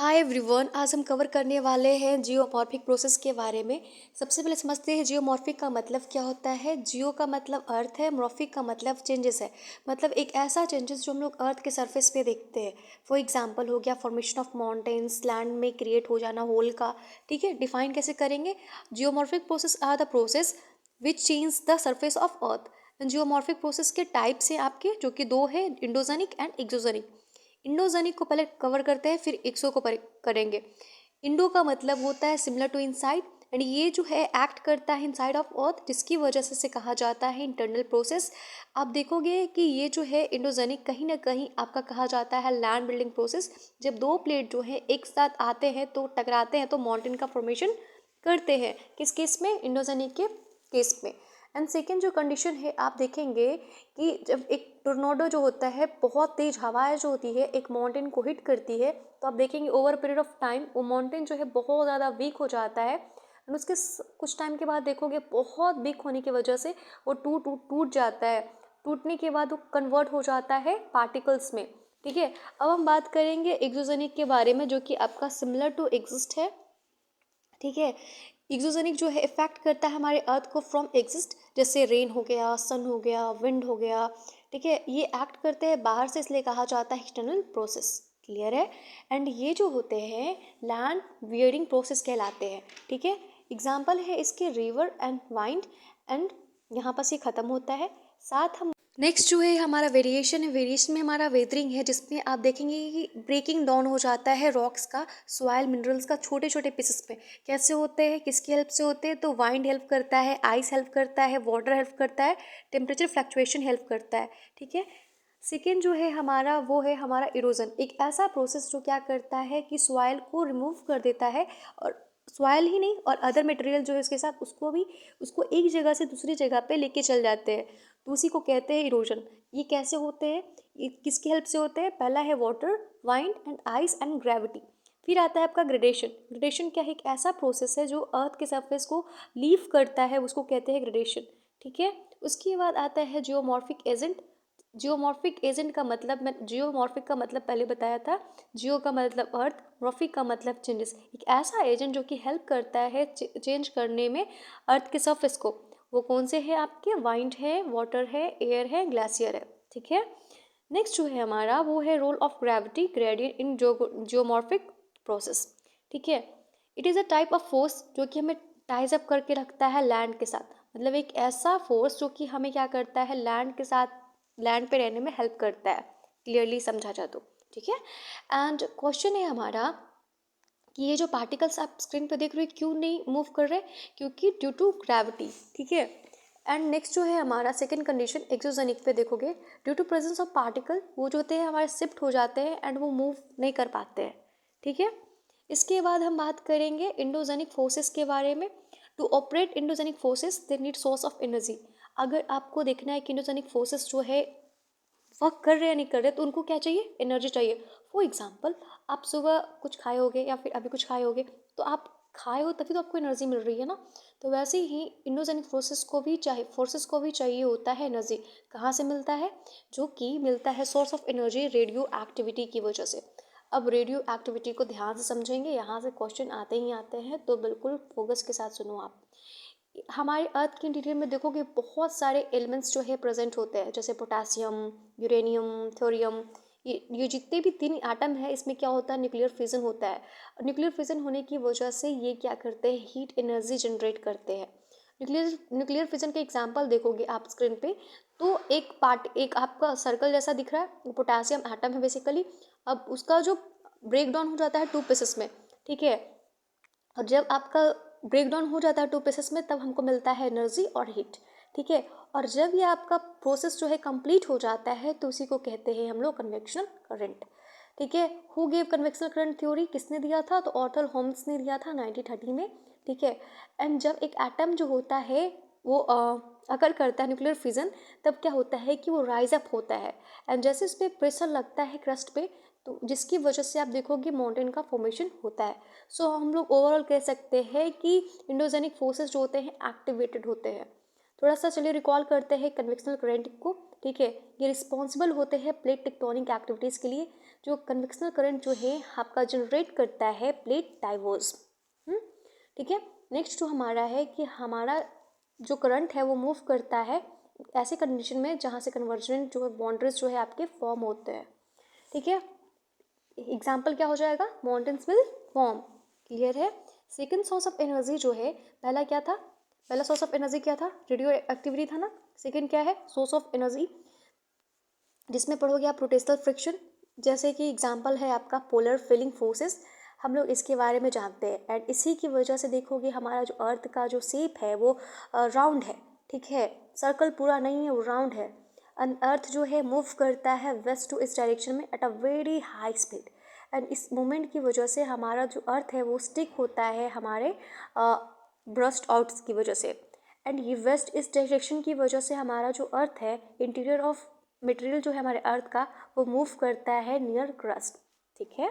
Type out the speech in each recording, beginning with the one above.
Hi everyone, आज हम cover करने वाले हैं जियोमॉर्फिक प्रोसेस के बारे में। सबसे पहले समझते हैं जियोमॉर्फिक का मतलब क्या होता है। जियो का मतलब अर्थ है, मॉर्फिक का मतलब चेंजेस है। मतलब एक ऐसा चेंजेस जो हम लोग अर्थ के सरफेस पे देखते हैं। फॉर एग्जांपल हो गया फॉर्मेशन ऑफ माउंटेन्स, लैंड में क्रिएट हो जाना होल का। ठीक है, डिफाइन कैसे करेंगे। Geomorphic process are the process which change the surface of earth. Geomorphic process के टाइप्स हैं आपके, जो कि दो है, इंडोजेनिक एंड एक्सोजेनिक। इंडोजेनिक को पहले कवर करते हैं, फिर एक्सो को करेंगे। इंडो का मतलब होता है सिमिलर टू इनसाइड, एंड ये जो है एक्ट करता है इनसाइड ऑफ अर्थ, जिसकी वजह से कहा जाता है इंटरनल प्रोसेस। आप देखोगे कि ये जो है इंडोजेनिक कहीं ना कहीं आपका कहा जाता है लैंड बिल्डिंग प्रोसेस। जब दो प्लेट जो है एक साथ आते हैं तो टकराते हैं तो माउंटेन का फॉर्मेशन करते हैं। किस केस में? इंडोजेनिक के केस में। एंड सेकेंड जो कंडीशन है, आप देखेंगे कि जब एक टोर्नाडो जो होता है, बहुत तेज हवाएं जो होती है एक माउंटेन को हिट करती है, तो आप देखेंगे ओवर पीरियड ऑफ टाइम वो माउंटेन जो है बहुत ज़्यादा वीक हो जाता है। एंड उसके कुछ टाइम के बाद देखोगे बहुत वीक होने की वजह से वो टूट टूट टूट जाता है। टूटने के बाद वो कन्वर्ट हो जाता है पार्टिकल्स में। ठीक है, अब हम बात करेंगे एक्सोजेनिक के बारे में, जो कि आपका सिमिलर टू एग्जिस्ट है। ठीक है, एक्सोजेनिक जो है इफेक्ट करता है हमारे अर्थ को फ्रॉम एग्जिस्ट, जैसे रेन हो गया, सन हो गया, विंड हो गया। ठीक है, ये एक्ट करते हैं बाहर से, इसलिए कहा जाता है एक्सटर्नल प्रोसेस। क्लियर है। एंड ये जो होते हैं लैंड वियरिंग प्रोसेस कहलाते हैं। ठीक है, एग्जाम्पल है इसके रिवर एंड वाइंड। एंड यहाँ पर ये खत्म होता है। साथ हम नेक्स्ट जो है हमारा वेरिएशन है। वेरिएशन में हमारा वेदरिंग है, जिसमें आप देखेंगे कि ब्रेकिंग डाउन हो जाता है रॉक्स का, सॉइल मिनरल्स का छोटे छोटे पीसेस में। कैसे होते हैं, किसकी हेल्प से होते हैं? तो वाइंड हेल्प करता है, आइस हेल्प करता है, वाटर हेल्प करता है, टेम्परेचर फ्लक्चुएशन हेल्प करता है। ठीक है, सेकेंड जो है हमारा वो है हमारा इरोजन। एक ऐसा प्रोसेस जो क्या करता है कि सॉइल को रिमूव कर देता है, और सॉइल ही नहीं और अदर मटेरियल जो है उसके साथ उसको एक जगह से दूसरी जगह पे लेके चल जाते हैं। तो उसी को कहते हैं इरोजन। ये कैसे होते हैं, ये किसकी हेल्प से होते हैं? पहला है water, wind and ice and gravity. फिर आता है आपका ग्रेडेशन। ग्रेडेशन क्या है? एक ऐसा प्रोसेस है जो अर्थ के सरफेस को लीव करता है, उसको कहते हैं ग्रेडेशन। ठीक है, उसके बाद आता है जियोमॉर्फिक एजेंट। जियोमॉर्फिक एजेंट का मतलब, मैं जियोमॉर्फिक का मतलब पहले बताया था। जियो का मतलब अर्थ, मॉर्फिक का मतलब चेंजेस। एक ऐसा एजेंट जो कि हेल्प करता है चेंज करने में अर्थ के सरफेस को। वो कौन से है आपके? वाइंड है, वाटर है, एयर है, ग्लेशियर है। ठीक है, नेक्स्ट जो है हमारा वो है role of gravity gradient in geomorphic process. ठीक है, it is a type of force जो कि हमें टाइज अप करके रखता है लैंड के साथ। मतलब एक ऐसा फोर्स जो कि हमें क्या करता है, लैंड के साथ, लैंड पे रहने में हेल्प करता है। क्लियरली समझा जाए तो। ठीक है, एंड क्वेश्चन है हमारा कि ये जो पार्टिकल्स आप स्क्रीन पे देख रहे हो क्यों नहीं मूव कर रहे? क्योंकि ड्यू टू ग्रेविटी। ठीक है, एंड नेक्स्ट जो है हमारा सेकंड कंडीशन एक्सोजेनिक पे देखोगे, due to presence of particle वो जो होते हैं हमारे शिफ्ट हो जाते हैं एंड वो मूव नहीं कर पाते हैं। ठीक है, इसके बाद हम बात करेंगे इंडोजेनिक फोर्सेस के बारे में। To operate endogenic forces they need source of energy. अगर आपको देखना है कि इंडोजेनिक फोर्सेस जो है वर्क कर रहे हैं या नहीं कर रहे, तो उनको क्या चाहिए? एनर्जी चाहिए। फॉर एग्जाम्पल, आप सुबह कुछ खाए होगे या फिर अभी कुछ खाए होगे, तो आप खाए हो तभी तो आपको एनर्जी मिल रही है ना। तो वैसे ही इंडोजेनिक फोर्सेस को भी चाहिए होता है एनर्जी। कहाँ से मिलता है? जो कि मिलता है source of energy radio activity की वजह से। अब रेडियो एक्टिविटी को ध्यान से समझेंगे, यहाँ से क्वेश्चन आते ही आते हैं, तो बिल्कुल फोकस के साथ सुनो आप। हमारे अर्थ के इंटीरियर में देखोगे बहुत सारे एलिमेंट्स जो है प्रेजेंट होते हैं, जैसे पोटासियम, यूरेनियम, थोरियम। ये जितने भी तीन एटम है, इसमें क्या होता है? न्यूक्लियर फिजन होता है। न्यूक्लियर फिजन होने की वजह से ये क्या करते हैं? हीट एनर्जी जनरेट करते हैं। न्यूक्लियर फिजन के एग्जांपल देखोगे आप स्क्रीन पे, तो एक आपका सर्कल जैसा दिख रहा है, वो पोटासियम एटम है बेसिकली। अब उसका जो ब्रेक डाउन हो जाता है टू पीसेस में। ठीक है, और जब आपका ब्रेक डाउन हो जाता है टू पीसेस में, तब हमको मिलता है एनर्जी और हीट। ठीक है, और जब ये आपका प्रोसेस जो है कंप्लीट हो जाता है, तो उसी को कहते हैं हम लोग कन्वेक्शनल करंट। ठीक है, who gave convectional current theory? किसने दिया था? तो ऑर्थर होम्स ने दिया था 1930 में। ठीक है, एंड जब एक एटम जो होता है वो अगर करता है न्यूक्लियर फिजन, तब क्या होता है कि वो राइज अप होता है। एंड जैसे इस पर प्रेशर लगता है क्रस्ट पे, तो जिसकी वजह से आप देखोगे माउंटेन का फॉर्मेशन होता है। सो हम लोग ओवरऑल कह सकते हैं कि इंडोजेनिक फोर्सेस जो होते हैं एक्टिवेटेड होते हैं। थोड़ा सा चलिए रिकॉल करते हैं कन्वेक्शनल करंट को। ठीक है, ये रिस्पॉन्सिबल होते हैं प्लेट टेक्टोनिक एक्टिविटीज़ के लिए। जो कन्वेक्शनल करंट जो है आपका जनरेट करता है प्लेट डाइवर्स। ठीक है। नेक्स्ट जो हमारा है कि हमारा जो करंट है वो मूव करता है ऐसे कंडीशन में जहाँ से कन्वर्जेंट जो है बाउंड्रीज जो है आपके फॉर्म होते हैं। ठीक है। एग्जाम्पल क्या हो जाएगा, माउंटेन्स विल फॉर्म। क्लियर है। सेकेंड सोर्स ऑफ एनर्जी जो है, पहला क्या था, पहला सोर्स ऑफ एनर्जी क्या था, रेडियो एक्टिविटी था ना। सेकेंड क्या है, सोर्स ऑफ एनर्जी, जिसमें पढ़ोगे आप रोटेशनल फ्रिक्शन, जैसे कि एग्जाम्पल है आपका पोलर फिलिंग फोर्सेस, हम लोग इसके बारे में जानते हैं। एंड इसी की वजह से देखोगे हमारा जो अर्थ का जो शेप है वो राउंड है। ठीक है, सर्कल पूरा नहीं है, वो राउंड है। एंड अर्थ जो है मूव करता है वेस्ट टू इस डायरेक्शन में at a very high speed. And इस मोमेंट की वजह से हमारा जो अर्थ है वो स्टिक होता है हमारे ब्रस्ट आउट्स की वजह से। एंड ये वेस्ट इस डायरेक्शन की वजह से हमारा जो अर्थ है, इंटीरियर ऑफ मटेरियल जो है हमारे अर्थ का, वो मूव करता है नियर क्रस्ट। ठीक है।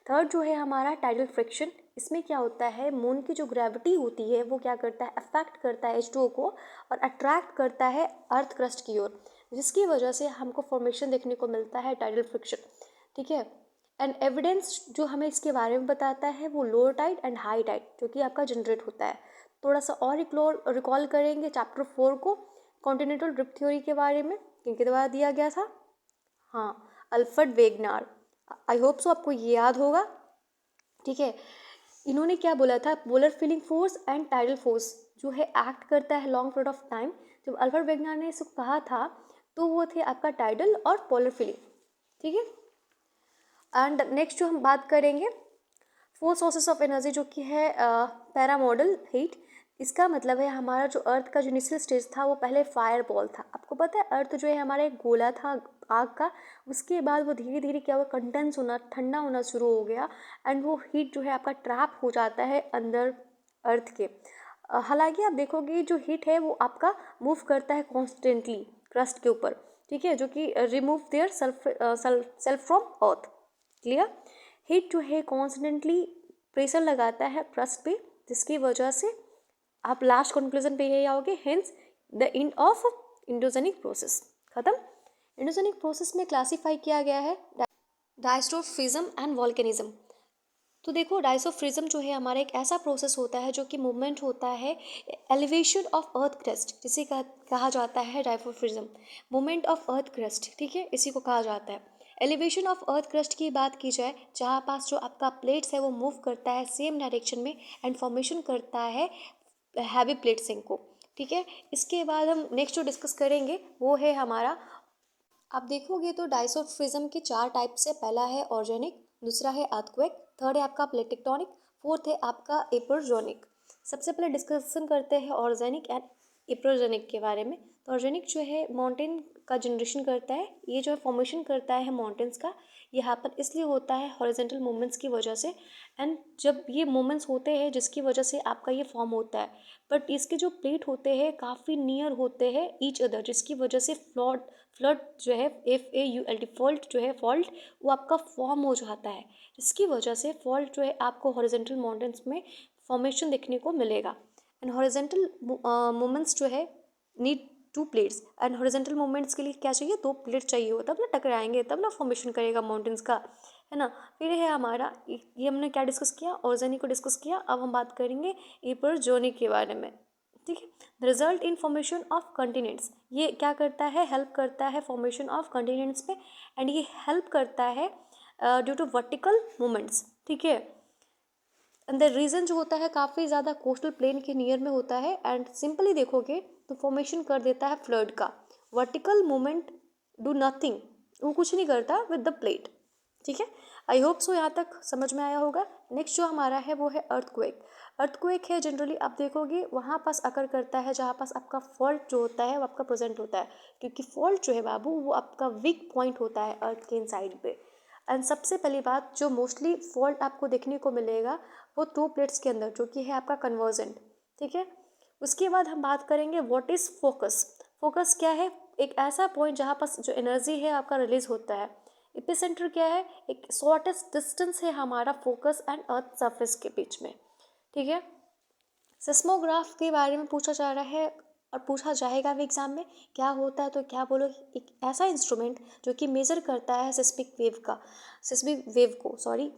थर्ड जो है हमारा टाइडल फ्रिक्शन, इसमें क्या होता है, मून की जो ग्रेविटी होती है वो क्या करता है, अफेक्ट करता है H2O को और अट्रैक्ट करता है अर्थ क्रस्ट की ओर, जिसकी वजह से हमको फॉर्मेशन देखने को मिलता है टाइडल फ्रिक्शन। ठीक है। एंड एविडेंस जो हमें इसके बारे में बताता है वो lower tide and high tide जो कि आपका जनरेट होता है। थोड़ा सा और रिकॉल करेंगे चैप्टर 4 को, कॉन्टिनेंटल ड्रिफ्ट थ्योरी के बारे में, किनके द्वारा दिया गया था, हाँ, Alfred Wegener. I hope so आपको ये याद होगा। ठीक है। इन्होंने क्या बोला था, polar feeling force and tidal force जो है एक्ट करता है लॉन्ग पीरियड ऑफ टाइम। जब अल्फ्रेड वेगनार ने इसको कहा था तो वो थे आपका टाइडल और पोलर फीलिंग। ठीक है। एंड नेक्स्ट जो हम बात करेंगे, फोर सोर्सेस ऑफ एनर्जी जो कि है पैरा मॉडल हीट। इसका मतलब है हमारा जो अर्थ का जो इनिशियल स्टेज था वो पहले फायर बॉल था। आपको पता है अर्थ जो है हमारा एक गोला था आग का, उसके बाद वो धीरे धीरे क्या हुआ, कंडेंस होना, ठंडा होना शुरू हो गया। एंड वो हीट जो है आपका ट्रैप हो जाता है अंदर अर्थ के। हालांकि आप देखोगे जो हीट है वो आपका मूव करता है कॉन्स्टेंटली क्रस्ट के ऊपर। ठीक है, जो कि remove their self from earth. Clear. Heat जो है कॉन्स्टेंटली प्रेशर लगाता है क्रस्ट पे, जिसकी वजह से आप लास्ट कंक्लूजन पे यही आओगे, hence the end of endogenic process. खत्म। इंडोजेनिक प्रोसेस में क्लासीफाई किया गया है डायस्ट्रोफिज्म एंड वॉल्केनिज्म। तो देखो डायसोफ्रिज्म जो है हमारा एक ऐसा प्रोसेस होता है जो कि मूवमेंट होता है एलिवेशन ऑफ अर्थ क्रस्ट, जिसे कहा जाता है डायसोफ्रिज्म, मूवमेंट ऑफ अर्थ क्रस्ट। ठीक है, इसी को कहा जाता है। एलिवेशन ऑफ अर्थ क्रस्ट की बात की जाए, जहाँ पास जो आपका प्लेट्स है वो मूव करता है सेम डायरेक्शन में एंड फॉर्मेशन करता है हैवी प्लेट्सिंग को। ठीक है। इसके बाद हम नेक्स्ट जो डिस्कस करेंगे वो है हमारा, आप देखोगे तो डायसोफ्रिज्म के 4 टाइप्स है। पहला है ऑर्गेनिक, दूसरा है अर्थक्वेक, थर्ड है आपका प्लेट टेक्टोनिक, फोर्थ है आपका एपोजेनिक। सबसे पहले डिस्कशन करते हैं ऑर्गेनिक एंड एपोजेनिक के बारे में। तो ऑर्गेनिक जो है माउंटेन का जनरेशन करता है, ये जो है फॉर्मेशन करता है माउंटेन्स का। ये हैपन इसलिए होता है हॉरिजॉन्टल मूवमेंट्स की वजह से। एंड जब ये मूवमेंट्स होते हैं जिसकी वजह से आपका ये फॉर्म होता है, बट इसके जो प्लेट होते हैं काफ़ी नियर होते हैं ईच अदर, जिसकी वजह से फ्लड जो है FAULT फॉल्ट जो है फॉल्ट वो आपका फॉर्म हो जाता है, जिसकी वजह से फॉल्ट जो है आपको हॉरिजॉन्टल माउंटेन्स में फॉर्मेशन देखने को मिलेगा। एंड हॉरिजॉन्टल मूवमेंट्स जो है need 2 plates. And horizontal movements के लिए क्या चाहिए, 2 प्लेट चाहिए हो, तब ना टकराएंगे, तब ना फॉर्मेशन करेगा माउंटेन्स का, है ना। फिर है हमारा ये हमने क्या डिस्कस किया, ऑर्गेनिक को डिस्कस किया। अब हम बात करेंगे एपोजेनिक के बारे में। ठीक है। The result in formation of continents, ये क्या करता है, हेल्प करता है फॉर्मेशन ऑफ कंटिनेंट्स पे। एंड ये हेल्प करता है ड्यू टू वर्टिकल मूवमेंट्स। ठीक है। एंड द रीजन जो होता है काफ़ी ज़्यादा कोस्टल प्लेन के नियर में होता है। एंड सिंपली देखोगे तो फॉर्मेशन कर देता है फ्लड का। वर्टिकल मूवमेंट डू नथिंग, वो कुछ नहीं करता विद द प्लेट। ठीक है। आई होप सो यहाँ तक समझ में आया होगा। नेक्स्ट जो हमारा है वो है अर्थक्वेक। अर्थक्वेक है जनरली आप देखोगे वहाँ पास अकर करता है जहाँ पास आपका फॉल्ट जो होता है वो आपका प्रेजेंट होता है, क्योंकि फॉल्ट जो है बाबू वो आपका वीक पॉइंट होता है अर्थ के इनसाइड पे। एंड सबसे पहली बात जो मोस्टली फॉल्ट आपको देखने को मिलेगा वो 2 प्लेट्स के अंदर, जो कि है आपका कन्वर्जेंट। ठीक है। उसके बाद हम बात करेंगे व्हाट इज़ फोकस। फोकस क्या है, एक ऐसा पॉइंट जहाँ पास जो एनर्जी है आपका रिलीज होता है। एपिसेंटर क्या है, एक शॉर्टेस्ट डिस्टेंस है हमारा फोकस एंड अर्थ सरफेस के बीच में। ठीक है। सिस्मोग्राफ के बारे में पूछा जा रहा है, और पूछा जाएगा भी एग्जाम में क्या होता है, तो क्या बोलो, एक ऐसा इंस्ट्रूमेंट जो कि मेजर करता है सिस्मिक वेव को, सॉरी।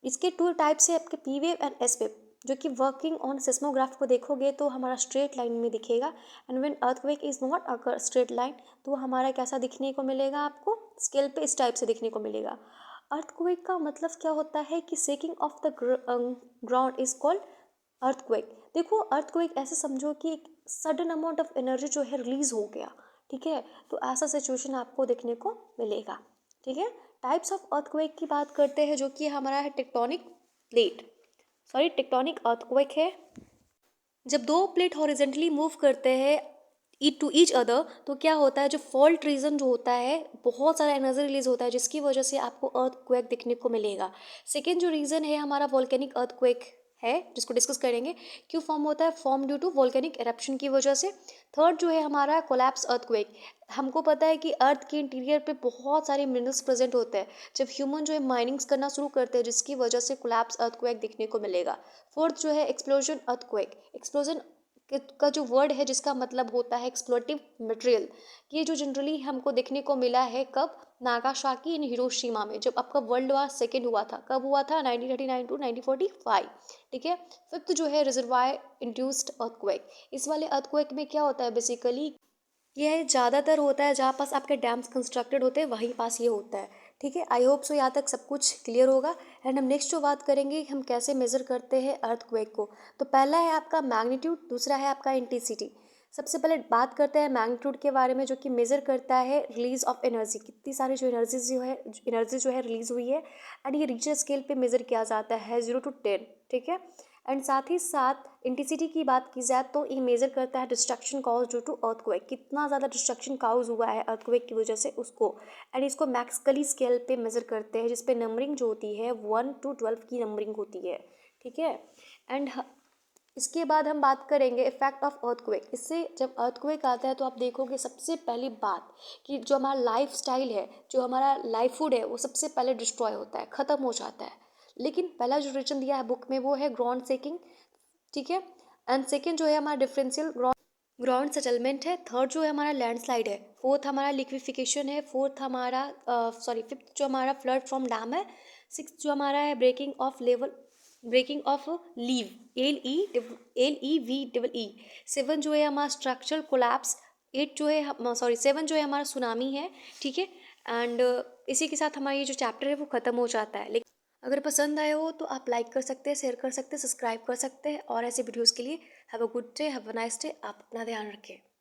इसके टू टाइप्स है आपके P wave and S wave, जो कि वर्किंग ऑन सिस्मोग्राफ को देखोगे तो हमारा स्ट्रेट लाइन में दिखेगा, and when earthquake is not a straight line तो हमारा कैसा दिखने को मिलेगा, आपको स्केल पे इस टाइप से दिखने को मिलेगा। अर्थक्वेक का मतलब क्या होता है कि shaking of the ground is called earthquake. देखो, अर्थक्वेक ऐसे समझो कि एक सडन अमाउंट ऑफ एनर्जी जो है रिलीज हो गया, ठीक है, तो ऐसा सिचुएशन आपको देखने को मिलेगा, ठीक है। टाइप्स ऑफ अर्थक्वेक की बात करते हैं, जो कि हमारा है टेक्टोनिक अर्थक्वेक है। जब दो प्लेट हॉरिजेंटली मूव करते हैं टू ईच अदर, तो क्या होता है, जो फॉल्ट रीजन जो होता है, बहुत सारा एनर्जी रिलीज होता है, जिसकी वजह से आपको अर्थक्वेक दिखने को मिलेगा। सेकेंड जो रीजन है हमारा वोल्केनिक अर्थक्वेक है, जिसको डिस्कस करेंगे। क्यों फॉर्म होता है, form due to volcanic eruption की वजह से। थर्ड जो है हमारा कोलैप्स अर्थक्वेक। हमको पता है कि अर्थ के इंटीरियर पे बहुत सारे मिनरल्स प्रेजेंट होते हैं, जब ह्यूमन जो है माइनिंग्स करना शुरू करते हैं, जिसकी वजह से कोलैप्स अर्थक्वेक दिखने को मिलेगा। फोर्थ जो है एक्सप्लोजन अर्थक्वेक। एक्सप्लोजन का जो वर्ड है, जिसका मतलब होता है एक्सप्लोटिव मटेरियल, ये जो जनरली हमको देखने को मिला है कब, नागासाकी इन हिरोशिमा में, जब आपका वर्ल्ड वार सेकेंड हुआ था। कब हुआ था, 1939 टू 1945, ठीक है। फिफ्थ जो है रिजर्वायर इंड्यूस्ड अर्थक्वेक। इस वाले अर्थक्वेक में क्या होता है बेसिकली, यह ज़्यादातर होता है जहाँ पास आपके डैम्स कंस्ट्रक्टेड होते हैं, वहीं पास ये होता है, ठीक है। आई होप सो यहाँ तक सब कुछ क्लियर होगा। एंड हम नेक्स्ट जो बात करेंगे, हम कैसे मेज़र करते हैं अर्थक्वेक को। तो पहला है आपका मैग्नीट्यूड, दूसरा है आपका इंटेंसिटी। सबसे पहले बात करते हैं मैग्नीट्यूड के बारे में, जो कि मेज़र करता है रिलीज ऑफ एनर्जी, कितनी सारी जो एनर्जी जो है रिलीज हुई है, एंड ये रिचर स्केल पे मेज़र किया जाता है 0 to 10, ठीक है। एंड साथ ही साथ इंटेंसिटी की बात की जाए तो ये मेज़र करता है destruction cause due to earthquake, कितना ज़्यादा डिस्ट्रक्शन कॉज हुआ है अर्थक्वेक की वजह से उसको। एंड इसको मैक्सकली स्केल पे मेज़र करते हैं, जिसपे नंबरिंग जो होती है 1 to 12 की नंबरिंग होती है, ठीक है। एंड इसके बाद हम बात करेंगे इफेक्ट ऑफ अर्थक्वेक। इससे जब अर्थक्वेक आता है तो आप देखोगे सबसे पहली बात कि जो हमारा लाइफ स्टाइल है, जो हमारा लाइफहुड है, वो सबसे पहले डिस्ट्रॉय होता है, ख़त्म हो जाता है। लेकिन पहला जो रीजन दिया है बुक में वो है ग्राउंड सेकिंग, ठीक है। एंड सेकेंड जो है हमारा डिफरेंशियल ग्राउंड सेटलमेंट है। थर्ड जो है हमारा लैंडस्लाइड है। फोर्थ हमारा लिक्विफिकेशन है। फोर्थ हमारा फिफ्थ जो हमारा फ्लड फ्रॉम डैम है। सिक्स जो हमारा है breaking of levee, LEVEE। Seven जो है हमारा स्ट्रक्चरल कोलैप्स। एट जो है सेवन जो है हमारा सुनामी है, ठीक है। एंड इसी के साथ हमारा ये जो चैप्टर है वो ख़त्म हो जाता है। लेकिन अगर पसंद आए हो तो आप लाइक कर सकते हैं, शेयर कर सकते हैं, सब्सक्राइब कर सकते हैं, और ऐसे वीडियोज़ के लिए have a good day, have a nice day. आप अपना ध्यान रखें।